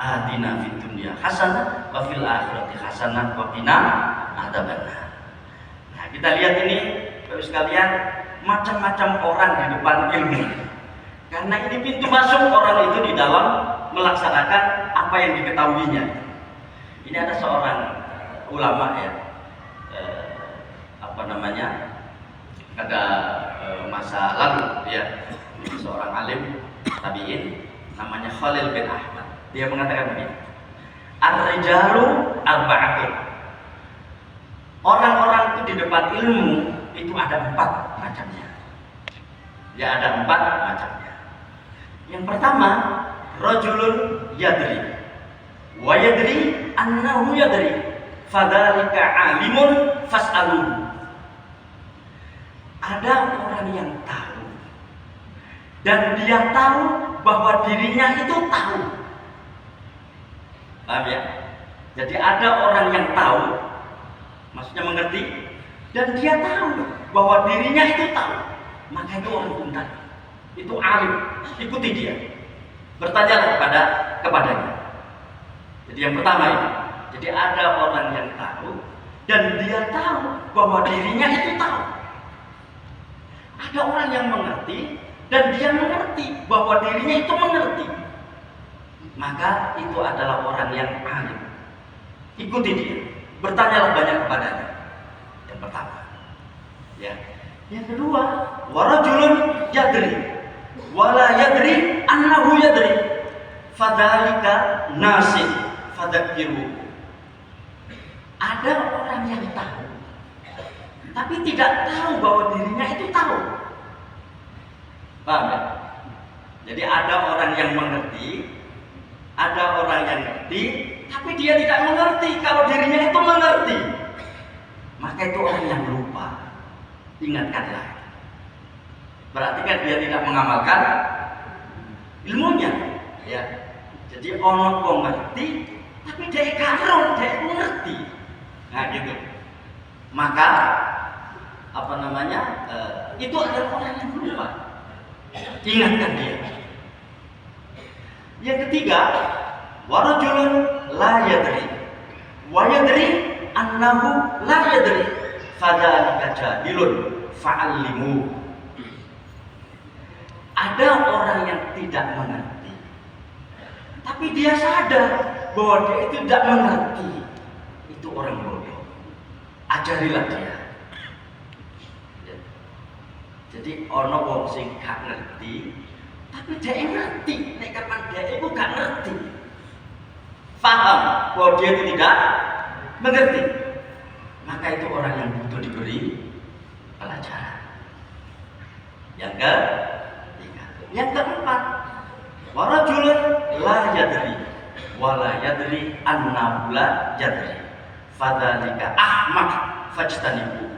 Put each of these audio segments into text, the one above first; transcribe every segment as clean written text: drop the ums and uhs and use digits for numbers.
atina fid dunya hasanah wa fil akhirati hasanah wa qina adzabannar. Nah, kita lihat ini Bapak sekalian, macam-macam orang di depan ilmu. Karena ini pintu masuk orang itu di dalam melaksanakan apa yang diketahuinya. Ini ada seorang ulama ya, ada masa lalu ya, seorang alim tabi'in namanya Khalil bin Ahmad. Dia mengatakan begini, ar-rijalu arba'atun. Orang-orang itu di depan ilmu itu ada 4 macamnya. Ya, ada 4 macamnya. Yang pertama, rajulun yadri wa yadri annahu yadri fadzalika alimun fas'aluhu. Ada orang yang tahu dan dia tahu bahwa dirinya itu tahu. Paham ya? Jadi ada orang yang tahu, maksudnya mengerti, dan dia tahu bahwa dirinya itu tahu. Maka itu orang pintar, itu alim, ikuti dia, bertanyalah kepadanya. Jadi yang pertama itu, jadi ada orang yang tahu dan dia tahu bahwa dirinya itu tahu. Ada orang yang mengerti dan dia mengerti bahwa dirinya itu mengerti. Maka itu adalah orang yang alim. Ikuti dia, bertanyalah banyak kepadanya. Yang pertama, ya. Yang kedua, warajulun yadri wala yadri annahu yadri fadzalika nasin fadzakkiru. Ada orang yang tahu tapi tidak tahu bahwa dirinya itu tahu. Paham ya? Jadi ada orang yang mengerti, ada orang yang ngerti, tapi dia tidak mengerti kalau dirinya itu mengerti. Maka itu orang yang lupa. Ingatkanlah. Berarti kan dia tidak mengamalkan ilmunya. Ya. Jadi orang kok ngerti, tapi dia karo, dia mengerti. Nah gitu. Maka itu adalah orang yang lupa. Ingatkan dia. Yang ketiga, warajulun la yadri wa yadri annahu la yadri fadzalika jahilun fa'allimu. Ada orang yang tidak mengerti, tapi dia sadar bahwa dia itu tidak mengerti. Itu orang bodoh. Ajarilah dia. Jadi ono wong sing gak ngerti, tapi dia ngerti. Nek kapan dia itu gak ngerti, paham bahwa dia itu tidak mengerti, maka itu orang yang butuh diberi pelajaran. Yang ketiga, yang keempat, warajulun la yadri wala yadri annahu la yadri fadzalika ahmaq fajtanibu.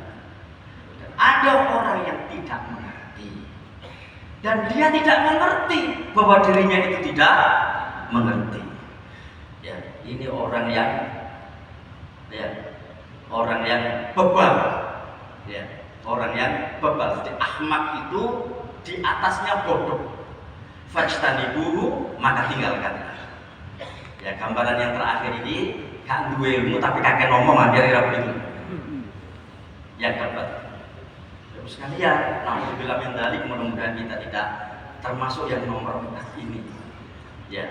Ada orang yang tidak mengerti dan dia tidak mengerti bahwa dirinya itu tidak mengerti. Ya, ini orang yang bebal. Ya, orang yang bebal. Jadi ahmak itu di atasnya bodoh. Fajtanibuhu, maka tinggalkanlah. Ya, gambaran yang terakhir ini kan duwe ilmu tapi kakek ngomong akhirnya begitu. Yang dapat sekalian, alhamdulillah min dzalik, mudah-mudahan kita tidak termasuk yang nomor 4 ini. Ya.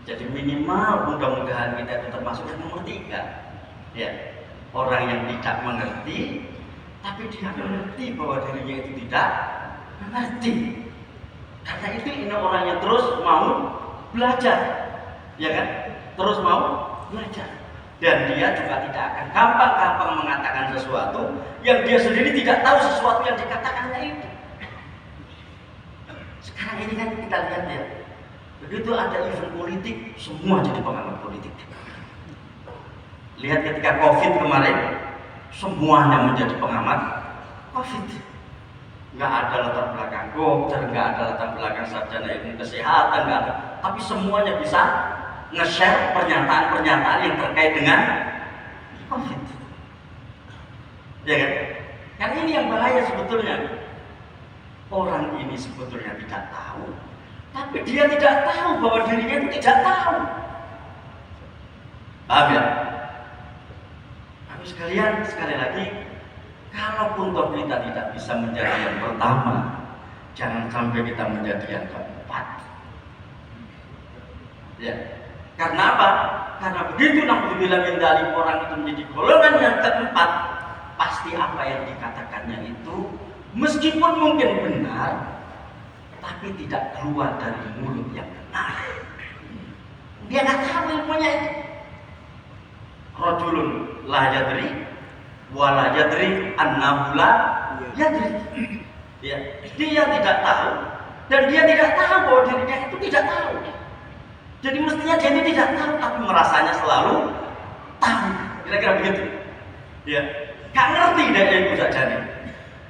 Jadi minimal mudah-mudahan kita itu termasuk yang nomor 3. Ya. Orang yang tidak mengerti tapi dia mengerti bahwa dirinya itu tidak mengerti. Karena itu ini orangnya terus mau belajar. Ya kan? Terus mau belajar. Dan dia juga tidak akan gampang-gampang mengatakan sesuatu yang dia sendiri tidak tahu sesuatu yang dikatakannya itu. Sekarang ini kan kita lihat ya, begitu ada event politik, semua jadi pengamat politik. Lihat ketika COVID kemarin, semuanya menjadi pengamat COVID. Nggak ada latar belakang dokter, nggak ada latar belakang sarjana ilmu kesehatan, nggak ada. Tapi semuanya bisa nge-share pernyataan-pernyataan yang terkait dengan COVID. Ya kan? Kan ini yang bahaya sebetulnya. Orang ini sebetulnya tidak tahu, tapi dia tidak tahu bahwa dirinya itu tidak tahu. Paham ya? Tapi sekalian, sekali lagi, kalaupun toh kita tidak bisa menjadi yang pertama, jangan sampai kita menjadi yang keempat. Ya, karena apa? Karena begitu naudzubillah min dzalik orang itu menjadi golongan yang keempat, pasti apa yang dikatakannya itu meskipun mungkin benar, tapi tidak keluar dari mulut yang benar. Dia nggak tahu ilmunya itu. Rajulun la yadri wa la yadri annahu la yadri. Ya, dia tidak tahu dan dia tidak tahu bahwa dirinya itu tidak tahu. Jadi mestinya dia itu tidak tahu tapi merasanya selalu tahu. Kira-kira begitu. Ya, nggak ngerti dari ilmu saja nih.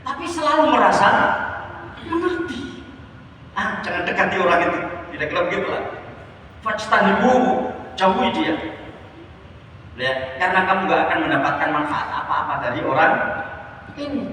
Tapi selalu merasa mengerti. Jangan dekati orang itu. Kira-kira begitulah. Fajtanibu, jauhi dia. Ya, karena kamu gak akan mendapatkan manfaat apa-apa dari orang ini.